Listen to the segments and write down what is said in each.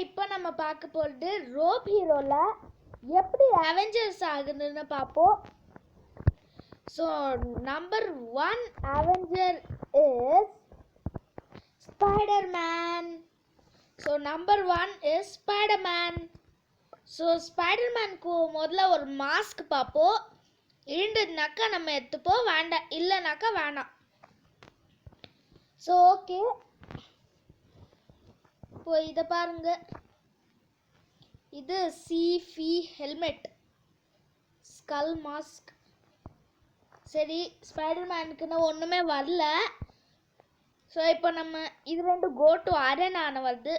இப்போ நம்ம பார்க்க போகிறது ரோப் ஹீரோவில் எப்படி அவெஞ்சர்ஸ் ஆகுதுன்னு பார்ப்போம். So number 1 Avenger is Spiderman. So number 1 is Spiderman. So ஸ்பைடர்மேனுக்கு முதல்ல ஒரு மாஸ்க் பார்ப்போம். இருந்ததுனாக்கா நம்ம எடுத்துப்போம், வேண்டாம் இல்லைனாக்கா வேணாம். ஸோ ஓகே, இப்போ இதை பாருங்க, இது சிஃபி ஹெல்மெட், ஸ்கல் மாஸ்க். சரி, ஸ்பைடர்மேனுக்குன்னு ஒன்றுமே வரல. ஸோ இப்போ நம்ம இது ரெண்டு கோ டு அரேனான வருது.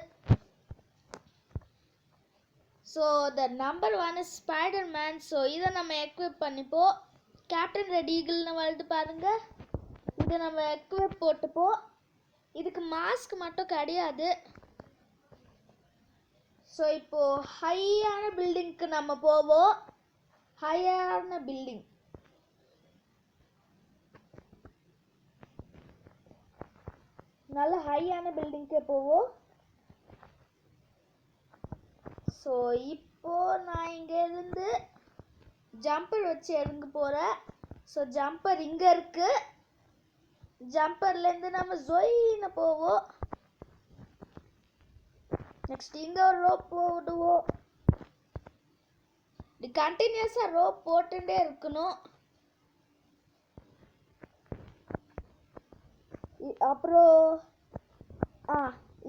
So the number 1 is Spiderman. So இதை நம்ம எக்விப் பண்ணிப்போம். கேப்டன் ரெட் ஈகிள்னு வருது பாருங்க, இதை நம்ம எக்விப் போட்டுப்போம். இதுக்கு மாஸ்க் மட்டும் கிடையாது. ஸோ இப்போ ஹையான பில்டிங்க்கு நம்ம போவோம். ஹையான பில்டிங், நல்ல ஹையான பில்டிங்க்கே போவோம். ஸோ இப்போ நான் இங்கே இருந்து ஜம்பர் வச்சு இறங்க போகிறேன். ஸோ ஜம்பர் இங்கே இருக்கு. ஜம்பர்லேருந்து நம்ம ஜொயின்னு போவோம். நெக்ஸ்ட் இங்கே ஒரு ரோப் போடுவோம். இது கண்டினியூஸாக ரோப் போட்டுட்டே இருக்கணும். அப்புறம்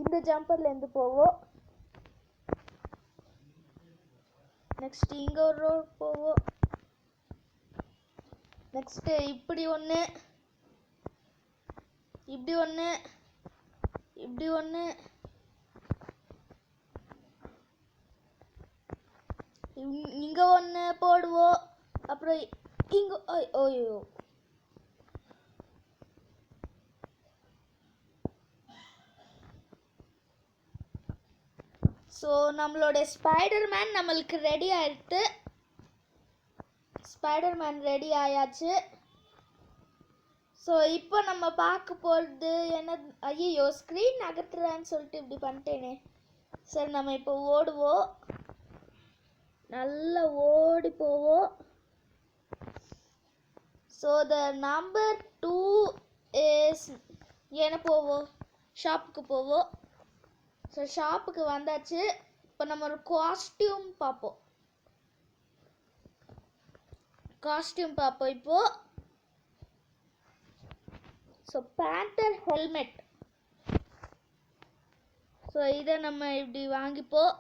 இந்த ஜம்பர்லேருந்து போவோம். நெக்ஸ்ட் இங்கே ஒரு ரோப் போவோம். நெக்ஸ்ட்டு இப்படி ஒன்று, இப்படி ஒன்று, இப்படி ஒன்று, இங்கே ஒன்று போடுவோம். அப்புறம் இங்கே ஓய்யோ, ஸோ நம்மளோட ஸ்பைடர்மேன் நம்மளுக்கு ரெடி ஆயிடுத்து. ஸ்பைடர்மேன் ரெடி ஆயாச்சு. ஸோ இப்போ நம்ம பார்க்க போகிறது என்ன, ஐயோ ஸ்க்ரீன் நகர்த்துறான்னு சொல்லிட்டு இப்படி பண்ணிட்டேனே. சரி, நம்ம இப்போ ஓடுவோம், நல்லா ஓடி போவோம். ஸோ த நம்பர் 2 இஸ் என்ன போவோம், ஷாப்புக்கு போவோம். ஸோ ஷாப்புக்கு வந்தாச்சு. இப்போ நம்ம ஒரு காஸ்டியூம் பார்ப்போம். இப்போ ஸோ பேண்டர் ஹெல்மெட். ஸோ இதை நம்ம இப்படி வாங்கிப்போம்.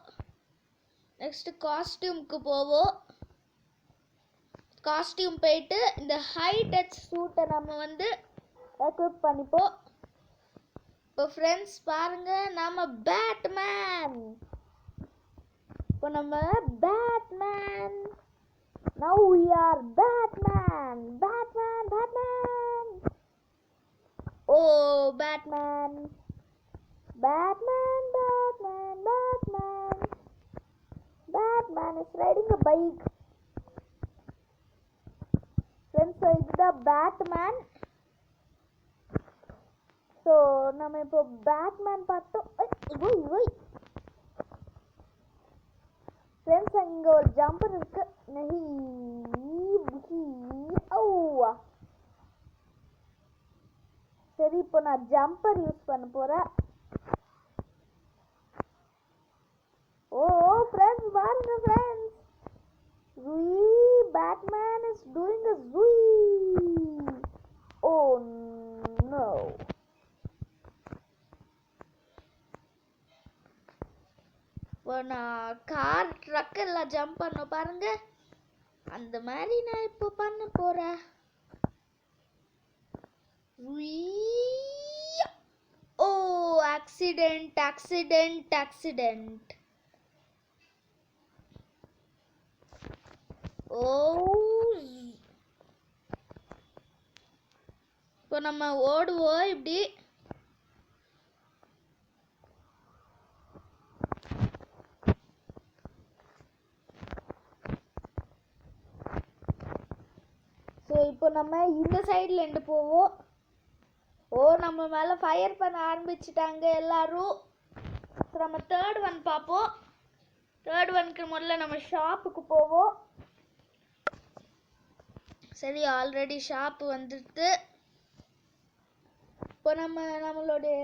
நெக்ஸ்ட்டு காஸ்டியூமுக்கு போவோம். காஸ்டியூம் போயிட்டு இந்த ஹை டச் சூட்டை நம்ம வந்து எக்விப் பண்ணிப்போம். இப்போ ஃப்ரெண்ட்ஸ் பாருங்க, நம்ம பேட்மேன். இப்போ நம்ம Batman. Now we are Batman. Oh, Batman. Batman is riding a bike. Friends, so it's the Batman. So, நம்ம இப்போ Batman பார்த்தோம். ஃப்ரெண்ட்ஸ், அங்கே ஒரு ஜம்பர் இருக்கு. சரி, இப்போ நான் ஜம்பர் யூஸ் பண்ண போறேன். ஓ ஃப்ரெண்ட்ஸ் பாருங்க, friends Batman is doing a zui. Oh no. இப்போ நான் கார் ட்ரக் எல்லாம் ஜம்ப் பண்ண பாருங்க, அந்த மாதிரி நான் இப்போ பண்ண போறேன். ஓ ஆக்சிடென்ட். ஓ, இப்போ நம்ம ஓடுவோம் இப்படி. ஸோ இப்போ நம்ம இந்த சைடில் இருந்து போவோம். ஓ, நம்ம மேலே ஃபயர் பண்ண ஆரம்பிச்சிட்டாங்க எல்லாரும். நம்ம தேர்ட் ஒன் பார்ப்போம். தேர்ட் ஒன்க்கு முதல்ல நம்ம ஷாப்புக்கு போவோம். சரி, ஆல்ரெடி ஷாப்பு வந்துடுது. இப்போ நம்மளுடைய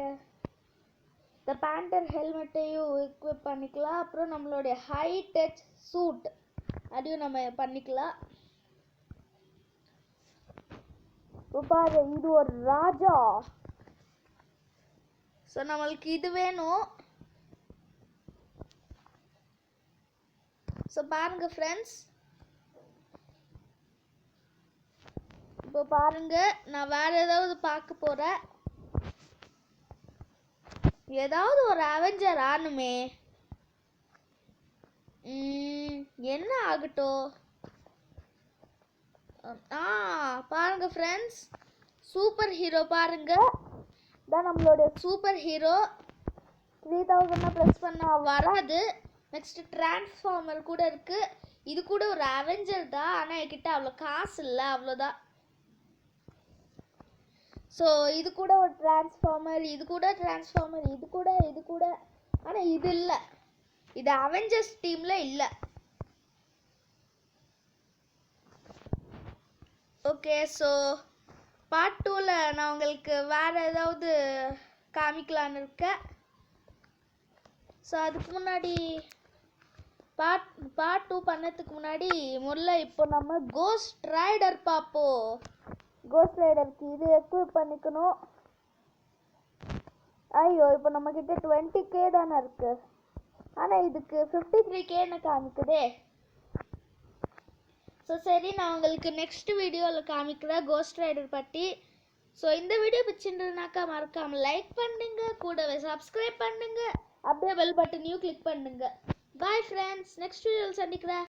இந்த பேண்டர் ஹெல்மெட்டையும் எக்விப் பண்ணிக்கலாம். அப்புறம் நம்மளுடைய ஹை டச் சூட் அதையும் நம்ம பண்ணிக்கலாம். இப்போ பாரு, இது ஒரு ராஜா. ஸோ நம்மளுக்கு இது வேணும். ஸோ பாருங்க ஃப்ரெண்ட்ஸ், இப்போ பாருங்க, நான் வேற ஏதாவது பார்க்க போறேன். ஏதாவது ஒரு அவெஞ்சர் ஆனுமே. என்ன ஆகட்டும்? பாருங்க ஃப்ரெண்ட்ஸ், சூப்பர் ஹீரோ பாருங்க. இதான் நம்மளோட சூப்பர் ஹீரோ. 3000 ப்ரெஸ் பண்ணா வராது. நெக்ஸ்ட் டிரான்ஸ்ஃபார்மர் கூட இருக்கு. இது கூட ஒரு அவெஞ்சர் தான், ஆனால் என்கிட்ட அவ்வளோ காசு இல்லை, அவ்வளோதான். ஸோ இது கூட ஒரு டிரான்ஸ்ஃபார்மர், இது கூட டிரான்ஸ்ஃபார்மர், இது கூட ஆனால் இது இல்லை. இது அவெஞ்சர்ஸ் டீமில் இல்லை. ஓகே, ஸோ பார்ட் 2ல் நான் உங்களுக்கு வேறு ஏதாவது காமிக்கலான்னு இருக்கேன். ஸோ அதுக்கு முன்னாடி பார்ட் 2 பண்ணதுக்கு முன்னாடி முதல்ல இப்போ நம்ம கோஸ்ட் ரைடர் பார்ப்போம். கோஸ்ட் ரைடருக்கு இது எக்விப் பண்ணிக்கணும். ஐயோ, இப்போ நம்மக்கிட்ட 20K தானே இருக்கு, ஆனால் இதுக்கு 53Kன்னு காமிக்குதே. ஸோ சரி, நான் உங்களுக்கு நெக்ஸ்ட் வீடியோவில் காமிக்கிறேன் கோஸ்ட் ரைடர் பற்றி. ஸோ இந்த வீடியோ பிடிச்சிருந்ததுனாக்கா மறக்காமல் லைக் பண்ணுங்க, கூடவே சப்ஸ்கிரைப் பண்ணுங்க, அப்படியே பெல் பட்டனையும் கிளிக் பண்ணுங்க. பாய் ஃப்ரெண்ட்ஸ், நெக்ஸ்ட் வீடியோவில் சந்திக்கிறேன்.